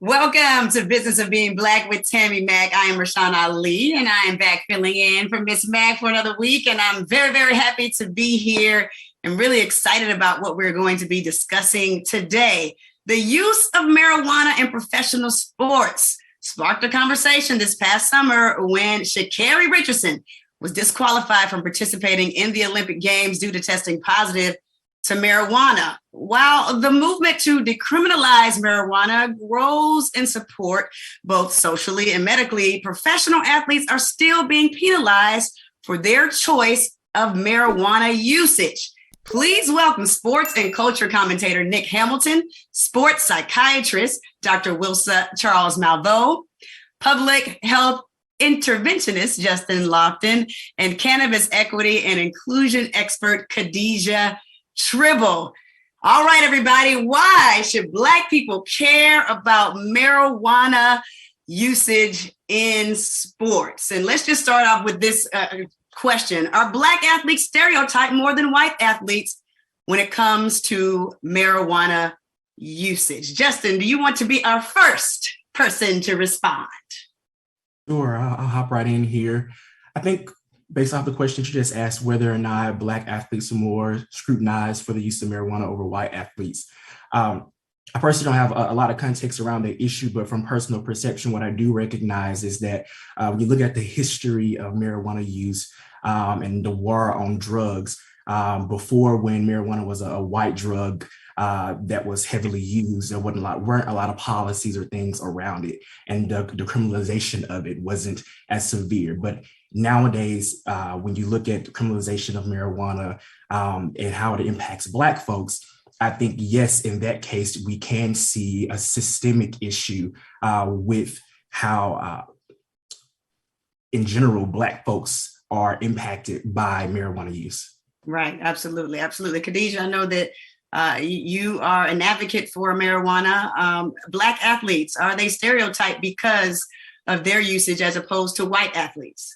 Welcome to Business of Being Black with Tammi Mack. I am Rashawn Ali, and I am back filling in for Miss Mack for another week. And I'm very, very happy to be here and really excited about what we're going to be discussing today. The use of marijuana in professional sports sparked a conversation this past summer when Shikari Richardson was disqualified from participating in the Olympic Games due to testing positive to marijuana. While the movement to decriminalize marijuana grows in support, both socially and medically, professional athletes are still being penalized for their choice of marijuana usage. Please welcome sports and culture commentator Nick Hamilton, sports psychiatrist Dr. Wilsa Charles Malveaux, public health interventionist Justin Lofton, and cannabis equity and inclusion expert Khadijah Tribble. All right, everybody, why should Black people care about marijuana usage in sports? And let's just start off with this question. Are Black athletes stereotyped more than white athletes when it comes to marijuana usage? Justin, do you want to be our first person to respond? Sure, I'll hop right in here. I think based off the question you just asked, whether or not Black athletes are more scrutinized for the use of marijuana over white athletes. I personally don't have a lot of context around the issue, but from personal perception, what I do recognize is that when you look at the history of marijuana use and the war on drugs, before when marijuana was a white drug that was heavily used, there weren't a lot of policies or things around it, and the criminalization of it wasn't as severe. But nowadays, when you look at the criminalization of marijuana and how it impacts Black folks, I think, yes, in that case, we can see a systemic issue with how, in general, Black folks are impacted by marijuana use. Right, absolutely, absolutely. Khadijah, I know that you are an advocate for marijuana. Black athletes, are they stereotyped because of their usage as opposed to white athletes?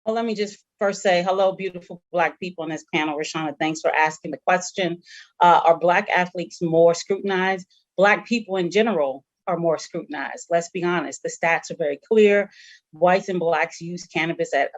Well, let me just first say hello, beautiful Black people on this panel. Rashana, thanks for asking the question. Are Black athletes more scrutinized? Black people in general are more scrutinized. Let's be honest. The stats are very clear. Whites and Blacks use cannabis at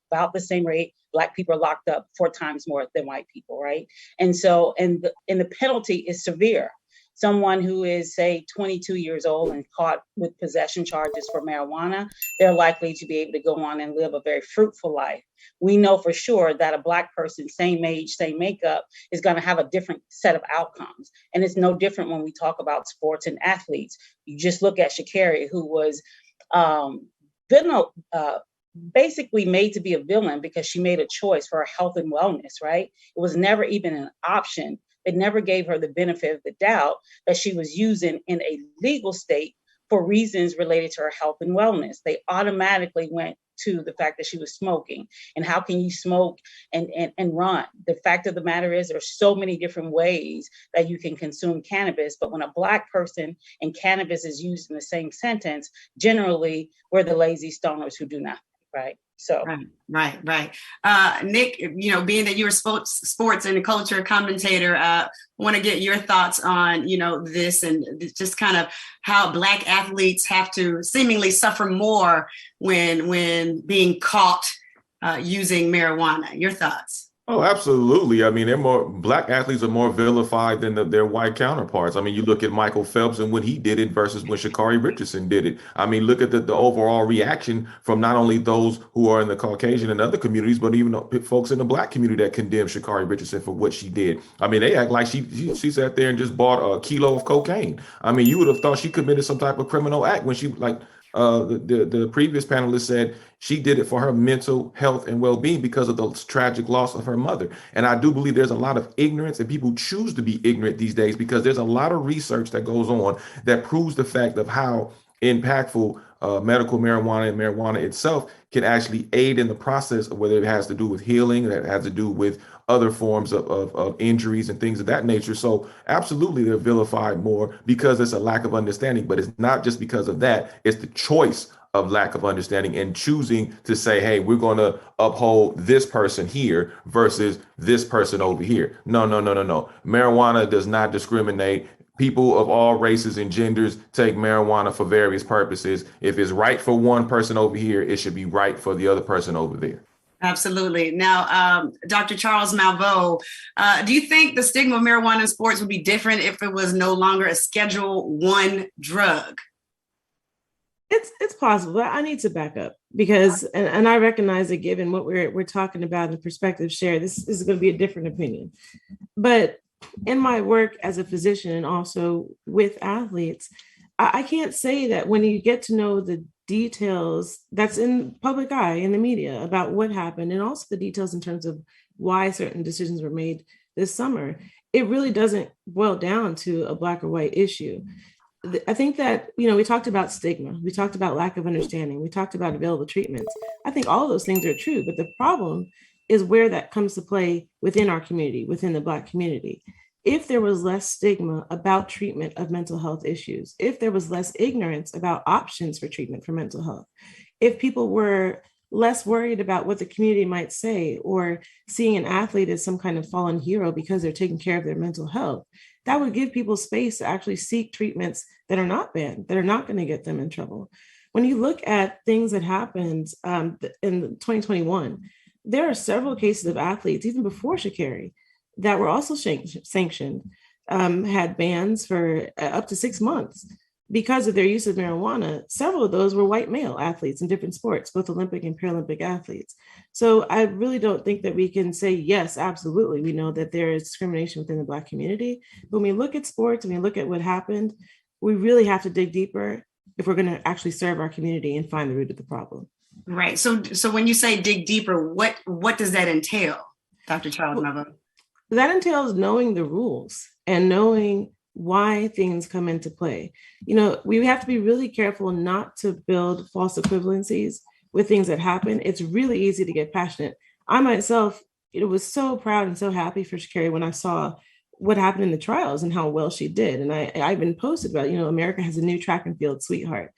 about the same rate. Black people are locked up 4 times more than white people, right? And so, and the penalty is severe. Someone who is, say, 22 years old and caught with possession charges for marijuana, they're likely to be able to go on and live a very fruitful life. We know for sure that a Black person, same age, same makeup, is going to have a different set of outcomes. And it's no different when we talk about sports and athletes. You just look at Shikari, who was basically made to be a villain because she made a choice for her health and wellness, right? It was never even an option. It never gave her the benefit of the doubt that she was using in a legal state for reasons related to her health and wellness. They automatically went to the fact that she was smoking. And how can you smoke and run? The fact of the matter is there's so many different ways that you can consume cannabis, but when a Black person and cannabis is used in the same sentence, generally we're the lazy stoners who do nothing, right? So right. Nick, being that you're a sports and culture commentator, want to get your thoughts on, this and just kind of how Black athletes have to seemingly suffer more when being caught using marijuana. Your thoughts? Oh, absolutely. I mean, Black athletes are more vilified than their white counterparts. I mean, you look at Michael Phelps and when he did it versus when Shikari Richardson did it. I mean, look at the overall reaction from not only those who are in the Caucasian and other communities, but even folks in the Black community that condemned Shikari Richardson for what she did. I mean, they act like she sat there and just bought a kilo of cocaine. I mean, you would have thought she committed some type of criminal act when she the previous panelist said she did it for her mental health and well-being because of the tragic loss of her mother. And I do believe there's a lot of ignorance, and people choose to be ignorant these days because there's a lot of research that goes on that proves the fact of how impactful medical marijuana and marijuana itself can actually aid in the process of whether it has to do with healing, that has to do with other forms of injuries and things of that nature. So absolutely, they're vilified more because it's a lack of understanding, but it's not just because of that. It's the choice of lack of understanding and choosing to say, hey, we're going to uphold this person here versus this person over here. No. Marijuana does not discriminate. people of all races and genders take marijuana for various purposes. If it's right for one person over here, it should be right for the other person over there. Absolutely. Now, Dr. Charles Malveaux, do you think the stigma of marijuana in sports would be different if it was no longer a Schedule I drug? It's possible. I need to back up because, and I recognize that given what we're talking about, the perspective shared, this is going to be a different opinion. But in my work as a physician and also with athletes, I can't say that when you get to know the details that's in public eye in the media about what happened, and also the details in terms of why certain decisions were made this summer, it really doesn't boil down to a black or white issue. I think that, we talked about stigma, we talked about lack of understanding, we talked about available treatments. I think all of those things are true, but the problem is where that comes to play within our community, within the Black community. If there was less stigma about treatment of mental health issues, if there was less ignorance about options for treatment for mental health, if people were less worried about what the community might say or seeing an athlete as some kind of fallen hero because they're taking care of their mental health, that would give people space to actually seek treatments that are not banned, that are not going to get them in trouble. When you look at things that happened in 2021, there are several cases of athletes, even before Shikari, that were also sanctioned, had bans for up to 6 months because of their use of marijuana. Several of those were white male athletes in different sports, both Olympic and Paralympic athletes. So I really don't think that we can say, yes, absolutely, we know that there is discrimination within the Black community. But when we look at sports and we look at what happened, we really have to dig deeper if we're going to actually serve our community and find the root of the problem. Right. So when you say dig deeper, what does that entail, Dr. Charles Malveaux? That entails knowing the rules and knowing why things come into play. We have to be really careful not to build false equivalencies with things that happen. It's really easy to get passionate. I myself, was so proud and so happy for Shikari when I saw what happened in the trials and how well she did. And I even posted about, America has a new track and field sweetheart.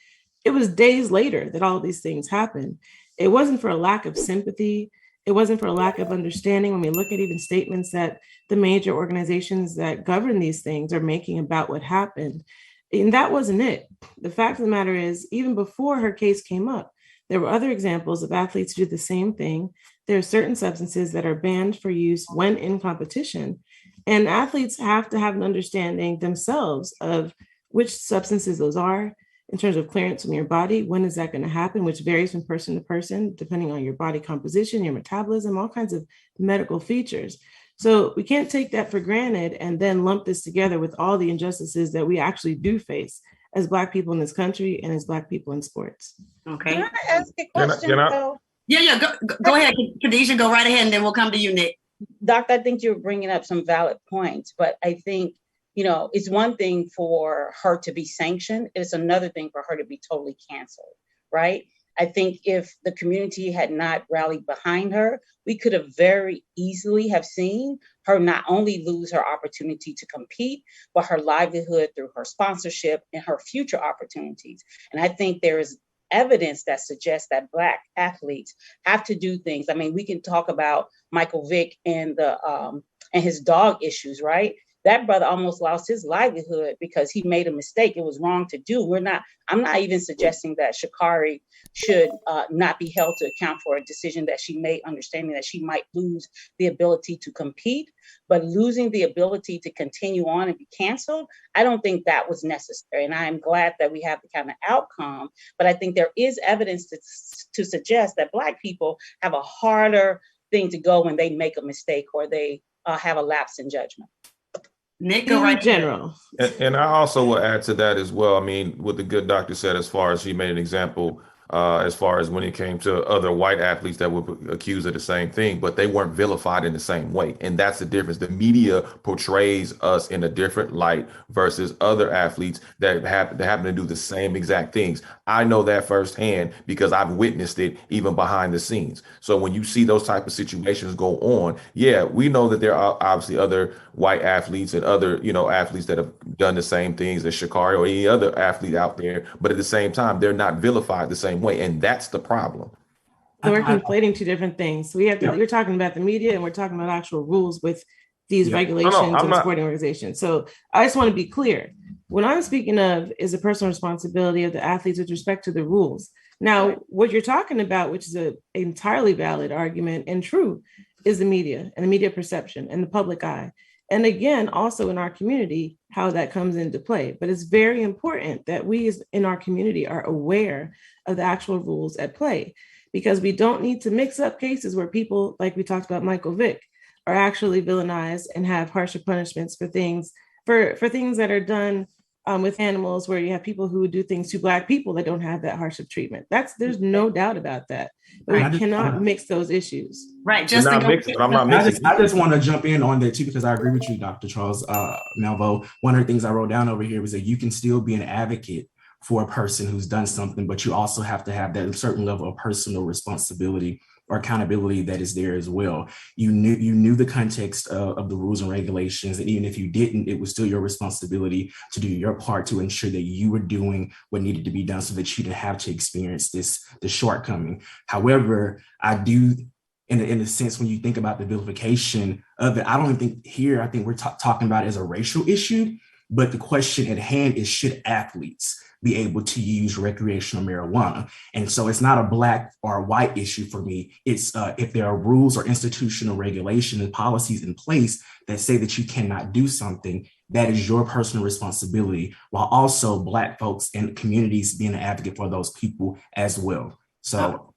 It was days later that all of these things happened. It wasn't for a lack of sympathy. It wasn't for a lack of understanding. When we look at even statements that the major organizations that govern these things are making about what happened, and that wasn't it. The fact of the matter is, even before her case came up, there were other examples of athletes who do the same thing. There are certain substances that are banned for use when in competition, and athletes have to have an understanding themselves of which substances those are, in terms of clearance from your body. When is that going to happen, which varies from person to person, depending on your body composition, your metabolism, all kinds of medical features. So we can't take that for granted and then lump this together with all the injustices that we actually do face as Black people in this country and as Black people in sports. Okay. Can I ask a question, though? Yeah, go ahead, Khadijah, go right ahead, and then we'll come to you, Nick. Doctor, I think you're bringing up some valid points, but I think it's one thing for her to be sanctioned. It's another thing for her to be totally canceled, right? I think if the community had not rallied behind her, we could have very easily have seen her not only lose her opportunity to compete, but her livelihood through her sponsorship and her future opportunities. And I think there is evidence that suggests that Black athletes have to do things. I mean, we can talk about Michael Vick and his dog issues, right? That brother almost lost his livelihood because he made a mistake. It was wrong to do. I'm not even suggesting that Shikari should not be held to account for a decision that she made, understanding that she might lose the ability to compete, but losing the ability to continue on and be canceled, I don't think that was necessary. And I am glad that we have the kind of outcome, but I think there is evidence to suggest that Black people have a harder thing to go when they make a mistake or they have a lapse in judgment. Nick, go right general. And I also will add to that as well. I mean, what the good doctor said, as far as he made an example, as far as when it came to other white athletes that were accused of the same thing, but they weren't vilified in the same way. And that's the difference. The media portrays us in a different light versus other athletes that happen to do the same exact things. I know that firsthand because I've witnessed it even behind the scenes. So when you see those type of situations go on, yeah, we know that there are obviously other white athletes and other, athletes that have done the same things as Shikari or any other athlete out there. But at the same time, they're not vilified the same way. And that's the problem. So we're conflating two different things. So we have to, you're talking about the media and we're talking about actual rules with these Yeah. regulations I'm and not. sporting organizations. So I just want to be clear. What I'm speaking of is a personal responsibility of the athletes with respect to the rules. Now, what you're talking about, which is an entirely valid argument and true, is the media and the media perception and the public eye. And again, also in our community, how that comes into play. But it's very important that we in our community are aware of the actual rules at play, because we don't need to mix up cases where people, like we talked about Michael Vick, are actually villainized and have harsher punishments for things that are done with animals, where you have people who do things to Black people that don't have that harsh of treatment. There's no doubt about that. But we cannot mix those issues. Right. You're Justin, not mixing, I'm not mixing. I just want to jump in on that too, because I agree with you, Dr. Charles Malvo. One of the things I wrote down over here was that you can still be an advocate for a person who's done something, but you also have to have that certain level of personal responsibility or accountability that is there as well. You knew the context of the rules and regulations, and even if you didn't, it was still your responsibility to do your part to ensure that you were doing what needed to be done so that you didn't have to experience the shortcoming. However, I do, in a sense, when you think about the vilification of it, I don't think we're talking about it as a racial issue, but the question at hand is, should athletes be able to use recreational marijuana? And so it's not a Black or a white issue for me. It's if there are rules or institutional regulation and policies in place that say that you cannot do something, that is your personal responsibility, while also Black folks and communities being an advocate for those people as well. So